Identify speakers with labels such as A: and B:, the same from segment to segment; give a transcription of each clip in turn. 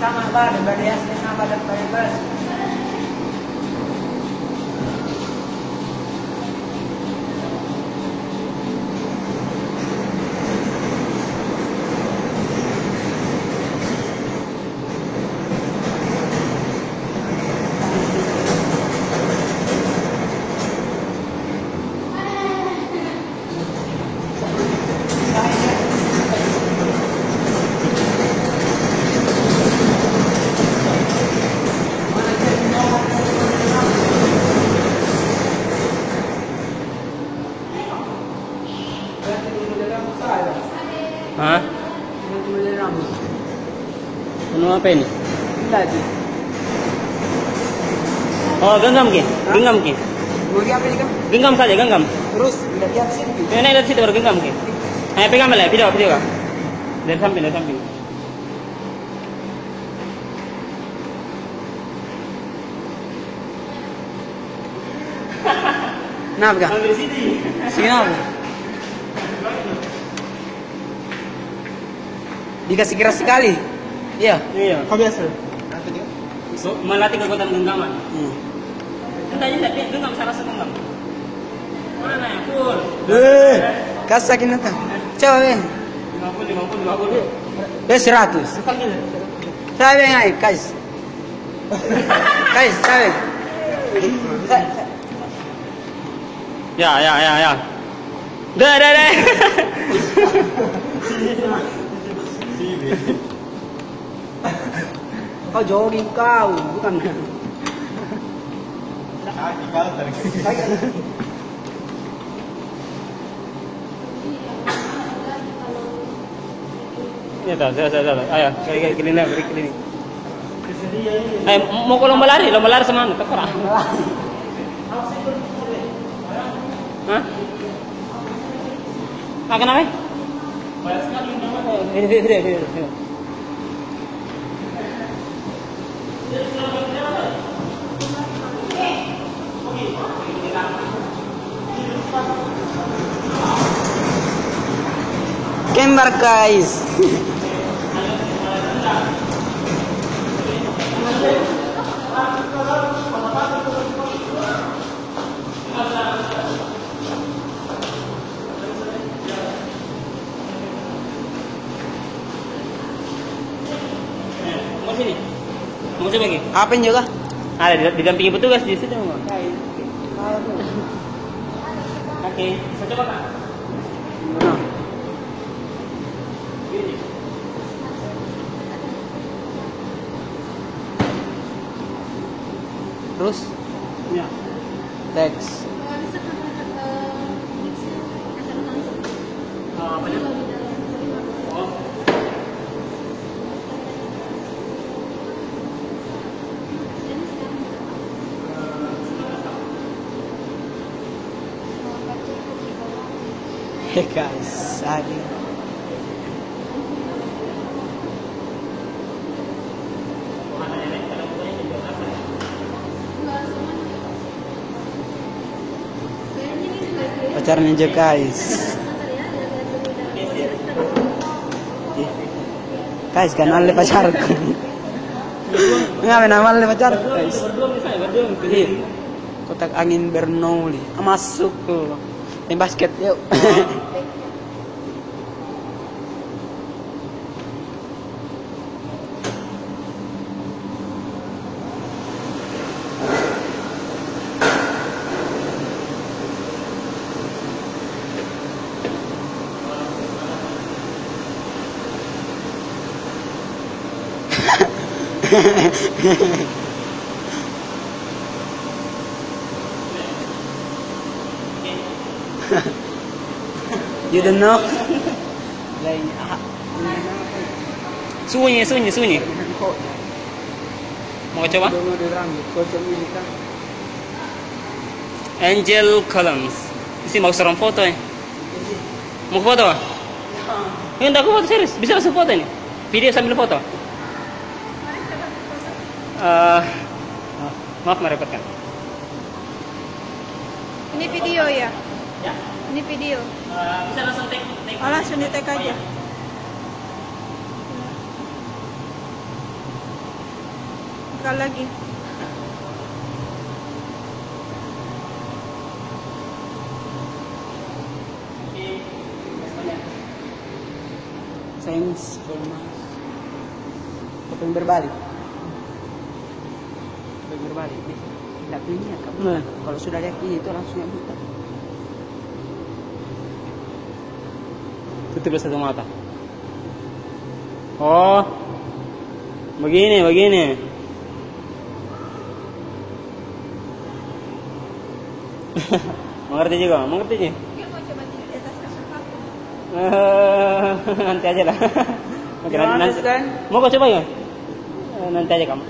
A: sama badan asli sama badan bebas.
B: Hah? Penuh apa ini?
A: Tadi.
B: Oh, genggam ki? Genggam ki?
A: Mau apa ini kan?
B: Genggam saja, genggam.
A: Terus udah tiap sini.
B: Ini dari situ baru genggam ki. Ayo pegang balik, video kak. Dari samping, dari samping.
A: Kenapa kak?
B: Ambil sini.
A: Sini apa? Dikasih keras sekali. Iya.
B: Iya.
A: Kau biasa.
B: So, melatih kekuatan genggaman. Entah aja tapi genggam, saya rasa genggam. Mana ya? Full.
A: Kasih sakit nanti. Coba Ben.
B: 50.
A: 100. Saya Ben naik, guys. Guys, saya.
B: Ya. Dah.
A: Kau jogging kau, bukan.
B: Ya tahu, saya. Ayo, kelini. Ayo, mau ke lomba lari sama anu, terserah. Hah? Kenapa? Video.
A: Kembar guys.
B: Mau coba lagi?
A: Apa juga?
B: Ada didampingi petugas di situ. Oke, saya coba kak.
A: Terus?
B: Ya.
A: Teks.
B: Apa ya? Oh.
A: Hey guys, sorry. Pacarnya aja guys. Guys, kenal le pacarku. Ngapain nama le pacarku guys? Iya. Kotak angin Bernoulli. Masuk loh. Main basket yuk. You don't know?
B: Sunyi. Mau coba? Angel Columns. Isi mau serang foto ya? Mau foto? Enggak, aku foto serius. Bisa langsung foto ini. Video sambil foto. Maaf merepotkan.
C: Ini video ya?
B: Ya.
C: Ini video.
B: Bisa langsung take.
C: Oh, langsung di tag aja. sekali lagi.
A: Thanks for much. Keping berbalik. Keping berbalik. Tidak punya kamu.
B: Nah.
A: Kalau sudah lihat itu langsung ya buta.
B: Tutup satu mata. Oh, begini. Mengerti juga.
C: Dia mau coba tidur di atas kasur kamu.
B: Nanti aja lah. Oke,
A: You understand?
B: Mau kau coba ya? Nanti aja kamu.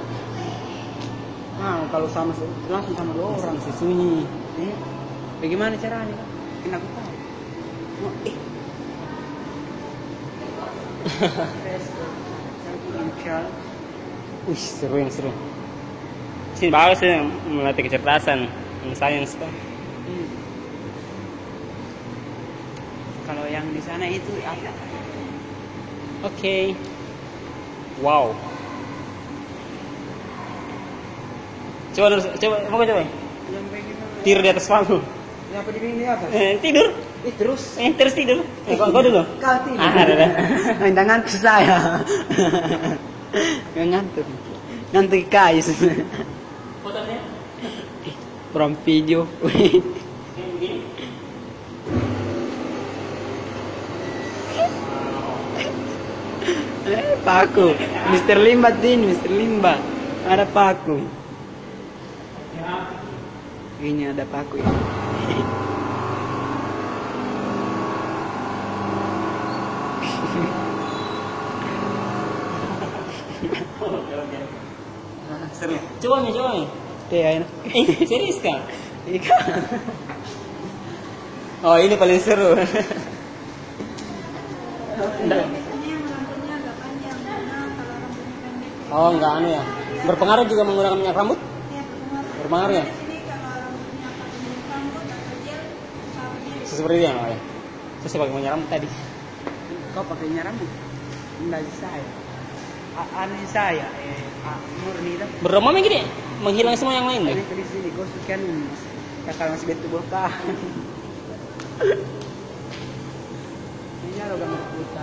A: Nah, kalau sama langsung sama dua orang.
B: Masih sunyi.
A: Bagaimana caranya? Kena aku tahu.
B: Wih, seru. Sini bagus ya, melatih kecerdasan, sains tuh.
A: Kalau yang di sana itu apa?
B: Oke. Wow. Coba, mau coba?
A: Yang bagaimana?
B: Tidur di atas panggung.
A: Yang apa di atas?
B: Tidur.
A: Terus?
B: Terus tidur. Kau dulu.
A: Kau tidur.
B: Ada.
A: Minta ngantuk saya. Nggak ngantuk. Ngantuk kais.
B: Fotonya?
A: From video. Paku. Mr. Limba din, Mr. Limba. Ada paku. Ini ada paku ya.
B: Seru. Coba nih.
A: Iya, enak.
B: Serius kah?
A: Iya.
B: Oh, ini paling seru.
C: Biasanya yang rambutnya agak panjang, karena kalau rambutnya pendek.
B: Oh, enggak anu ya. Berpengaruh juga menggunakan minyak rambut?
C: Ya,
B: Berpengaruh ya?
C: Di sini kalau rambutnya pakai minyak rambut atau gel, sarungnya
B: Seperti itu ya, oh ya. Saya pakai minyak rambut tadi.
A: Kau pakai rambut? Enggak saya. Aneh saya, murni dah.
B: Berapa gini? Menghilang semua yang lain deh.
A: Ini di sini gosok kan, ya kalau masih betul buka. Ini ada gambar putih.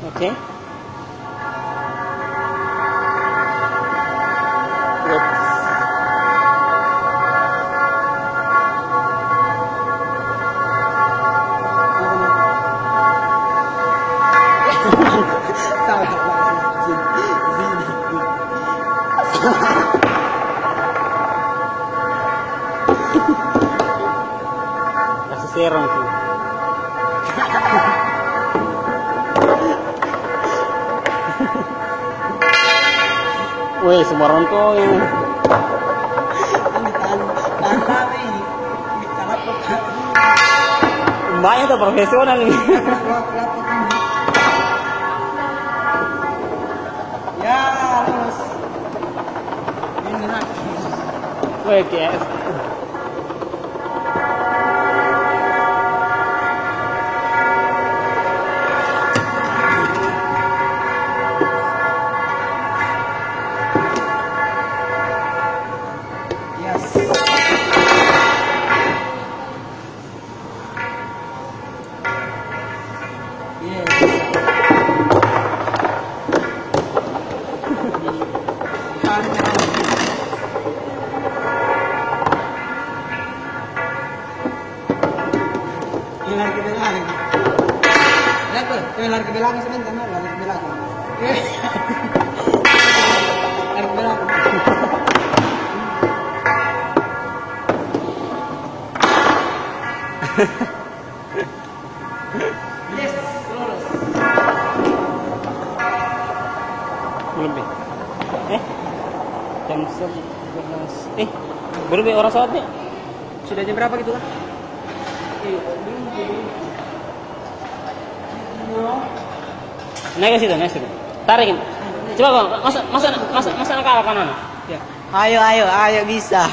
B: Oke. Kasih serong tuh. Wih, semua rontok ya.
A: Ini tahan nih. Kalau pekan.
B: Mbaknya tuh profesional nih.
A: Ya, harus. Ini lagi.
B: Wih, kayak
A: Yes. Lari ke belakang. Lihat tuh, lari ke belakang sebentar, lari ke belakang. Lari ke belakang. Yes, lolos.
B: lebih. Jam 11. Baru be orang sholat nih.
A: Sudah jam berapa gitu kan?
B: Naik ke situ. Tarikin. Coba kok, masa nak kalah kanan.
A: Ya. Ayo bisa.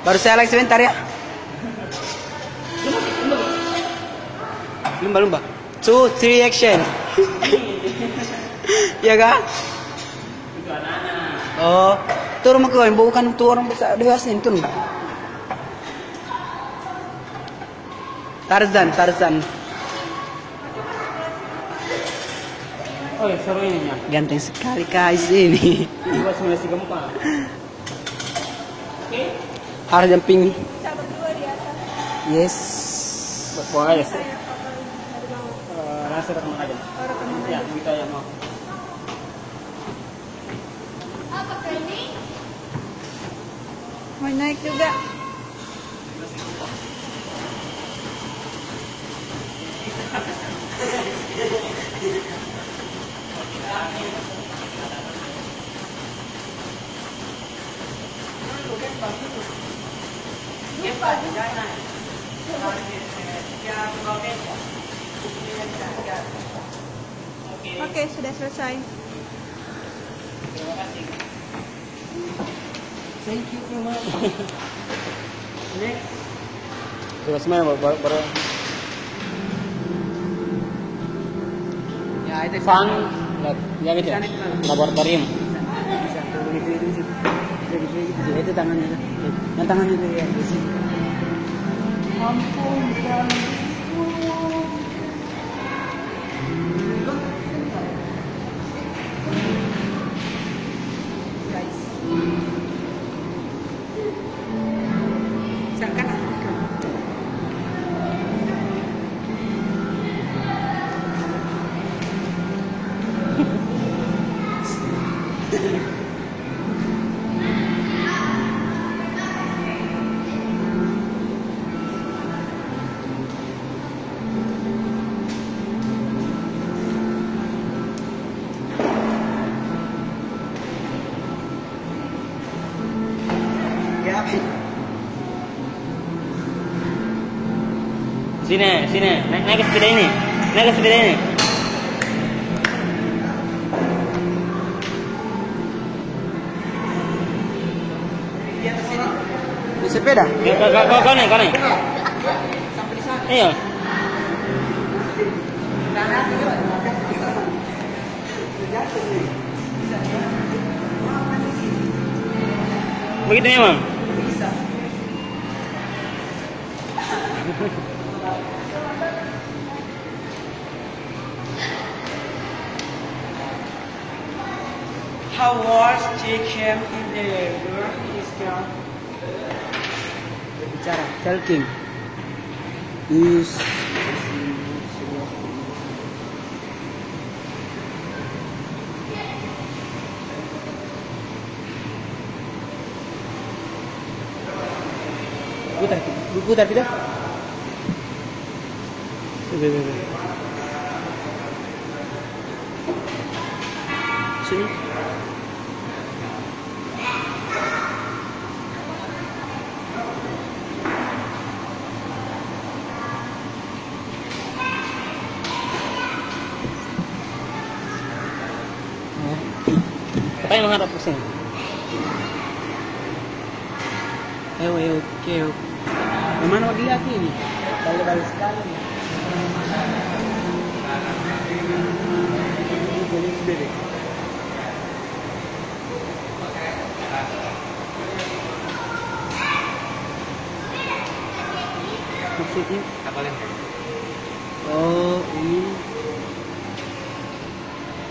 A: Baru saya lagi sebentar ya. Lumba. 2, 3 action. Iya kan?
B: Itu anak-anak.
A: Oh, turun ke bukan tuh orang besar dewasa itu. Tarzan.
B: Oh, ya, seru ini ya.
A: Ganteng sekali guys ini.
B: Dua simulasi gempa. Oke.
A: Harus jumping.
C: Bisa berdua di atas.
A: Yes.
B: Buang aja sih.
C: Saya kapal dari bawah.
B: Langsung rekaman aja.
C: Oh, rekaman
B: Ya,
C: aja.
B: kita yang mau.
C: Mau naik juga. Oke, sudah selesai.
A: Thank you so much. Next.
B: Terus mana baru
A: Ya itu
B: Fun ya gitu ya? Laboratorium.
A: Itu tangannya itu. Yang tangannya itu ya. Ampun, guys. Silakan. Ya,
B: Sini, naik ke sepeda ini. Naik ke sepeda ini.
A: di atas sini. Di sepeda.
B: Kau naik.
A: Sampai di sana.
B: Iya. Begitu memang.
A: Bisa. How was she came in the world is gone. Berbicara, talking. Is putar tidak? Sini.
B: Katanya menghadap ke sini.
A: Oke. Mana mau dilihat ini? Balik sekali. Maksudnya? Oh, ini.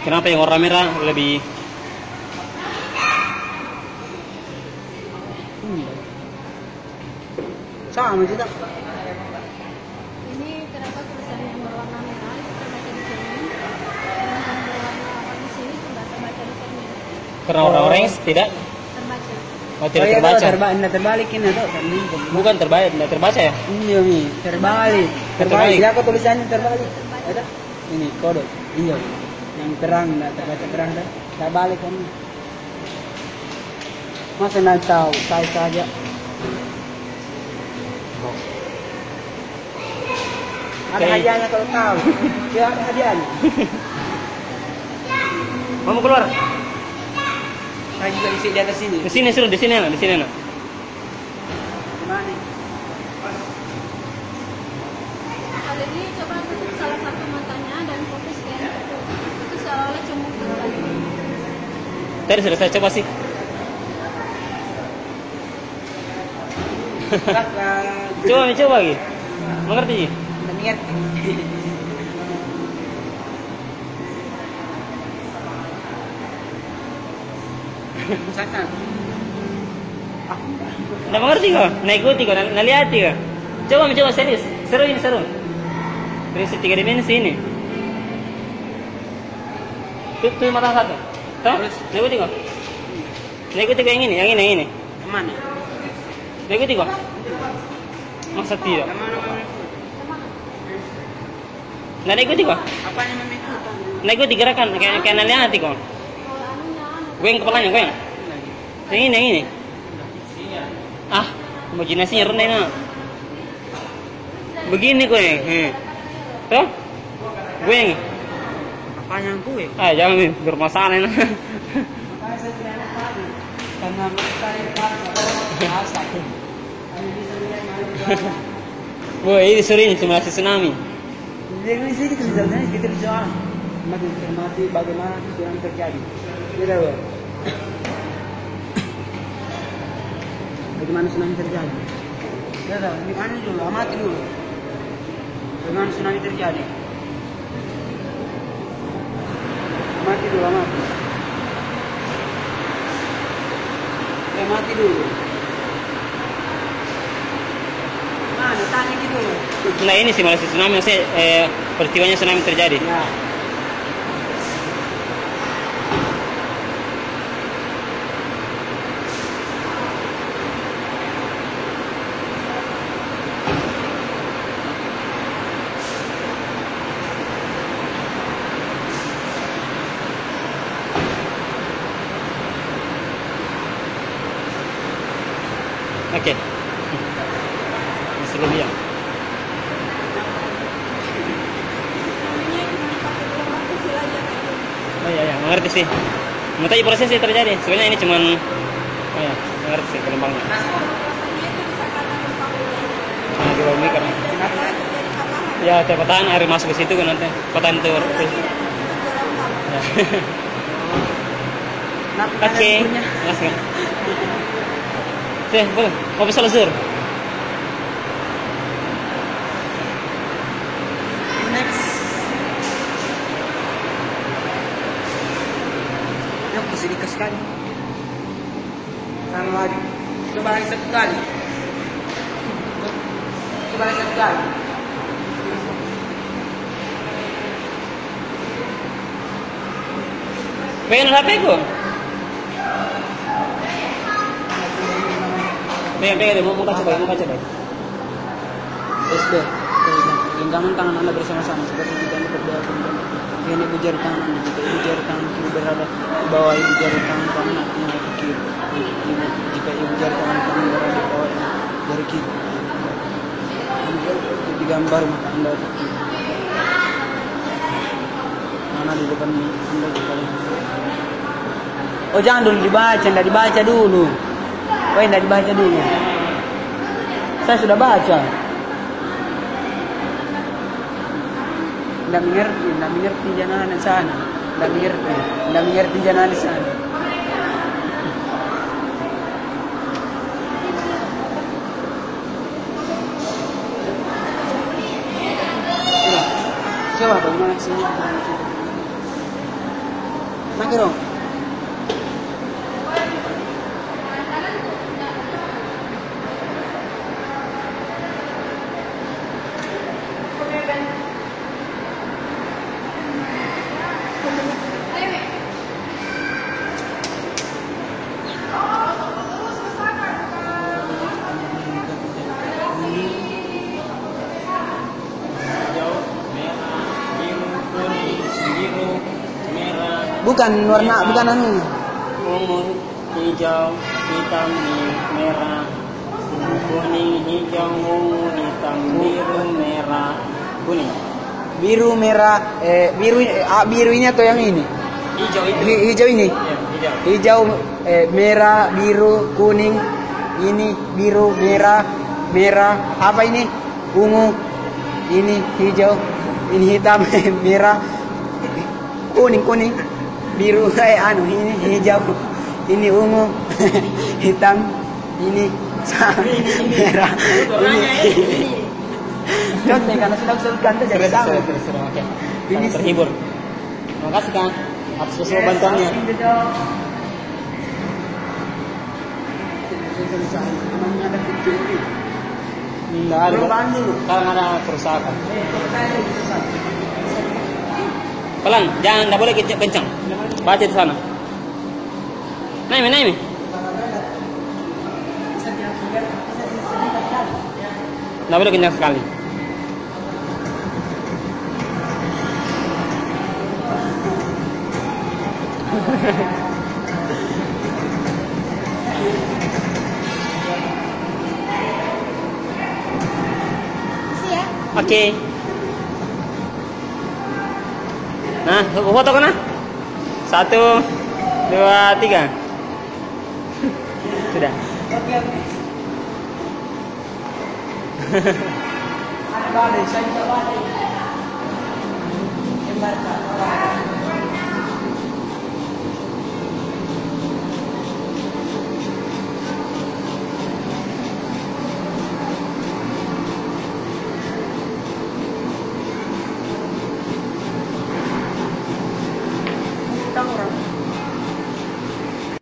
B: Kenapa yang warna merah lebih
A: Sama juga.
C: Ini kenapa tulisannya berwarna merah itu terbaca di sini, sedangkan berwarna apa di sini tidak terbaca di sini.
B: karena warna orange tidak?
C: Terbaca.
B: Oh, tidak terbaca.
A: Terbalik ini tuh.
B: Bukan terbaca, tidak terbaca ya?
A: Iya nih, terbalik.
B: Terbalik.
A: Lihat kok tulisannya terbalik. Ada? Ini kode. Iya. Yang terang, terbaca terang dah. Terbalik kan. Masa nak tahu, saya saja. Ada
B: Oke.
A: hadiahnya kalau tahu. Ya ada hadiahnya.
B: Mau keluar?
A: Saya juga di atas sini.
B: Di sini suruh, di sini lah, di sini lah.
A: Gimana?
C: Kali ini coba tutup salah satu matanya.
B: Tadi sudah saya coba sih. Coba lagi. Mengerti?
A: Tidak mengerti. Misalkan.
B: Nggak mengerti kok? Nah ikuti kok, nah lihati kok. Coba serius. Seru ini seru. Prinsip 3 dimensi ini. Tuh mata satu. Tahu? Nah ikuti kok. Nah ikuti kok yang ini.
A: Mana?
B: Nah ikuti kok. Masa tidak? Nah ikuti kok.
A: Apa yang mengikuti?
B: Nah ikuti gerakan kayak nah lihati kok. Goyang kepalanya, goyang. Yang ini. Ah, imajinasinya rendah ini. Begini kok ya. Tuh. Goyang.
A: Apa yang gue?
B: Ah, jangan bermasalah ini.
A: Karena saya bahasa.
B: Wah, ini seru ini simulasi tsunami.
A: Jadi sih kita bisa makin cermati bagaimana tsunami terjadi. Tidak tahu. Bagaimana tsunami terjadi? Tidak tahu. Gimana dulu? Amati dulu. Bagaimana tsunami terjadi? Amati dulu, amati. Amati dulu. Mana? Tanya gitu dulu.
B: Nah ini simulasi tsunami, maksudnya peristiwanya tsunami terjadi.
A: Ya.
B: Oke. Masih lebih ya. Oh iya, mengerti sih. Mau tanya prosesnya terjadi. Sebenarnya ini cuman, oh ya, mengerti sih gelombangnya. Nah, di bawah ini karena, ya, tiap patahan air masuk ke situ kan nanti. Patahan itu. Ya. Oke, makasih kan. Boleh, mau bisa lezur.
A: Next. Yuk, kesini sekali. Sama lagi. Coba lagi satu kali. Coba lagi satu kali.
B: Pengen HP ku? Pengen deh, mau baca baik.
A: SD. Genggaman tangan Anda bersama-sama seperti kita ini berdoa kemudian ini ibu jari tangan Anda, jika ibu jari tangan kiri berada di bawah ibu jari tangan kanan artinya ke kiri. Jika ibu jari tangan kanan berada di bawah jari kiri, di gambar maka Anda ke kiri. Mana di depan Anda juga. Oh jangan dulu dibaca, tidak dibaca dulu. Oh tidak dibaca dulu. Saya sudah baca. Tidak mengerti jangan sana. Tidak mengerti jangan sana. Coba bagaimana sini? Makan dong. Bukan warna, bukan anu.
B: Ungu, hijau, hitam, merah, kuning, hijau, ungu, hitam, biru, merah, kuning.
A: Biru, merah, biru ini atau yang ini? Hijau ini.
B: Ya,
A: Hijau, merah, biru, kuning. Ini biru, merah. Apa ini? Ungu. Ini hijau. Ini hitam, merah. Kuning. biru kayak anu, ini hijau, ini ungu, hitam, ini merah, ini. Contoh karena sudah usulkan tuh jadi sama.
B: Oke.
A: Ini
B: Sangat terhibur. Terima kasih Kang atas semua bantuannya.
A: Emangnya ada kecil ini.
B: Enggak ada.
A: Perubahan dulu.
B: Sekarang ada kerusakan. Pelan, jangan, enggak boleh kencang. Baca di sana. Naik, naik. Enggak boleh kencang sekali.
C: Isi ya.
B: Oke. Nah, foto kan? 1, 2, 3. Sudah.
A: Oke. Ada badai, saya badai. Embarkar.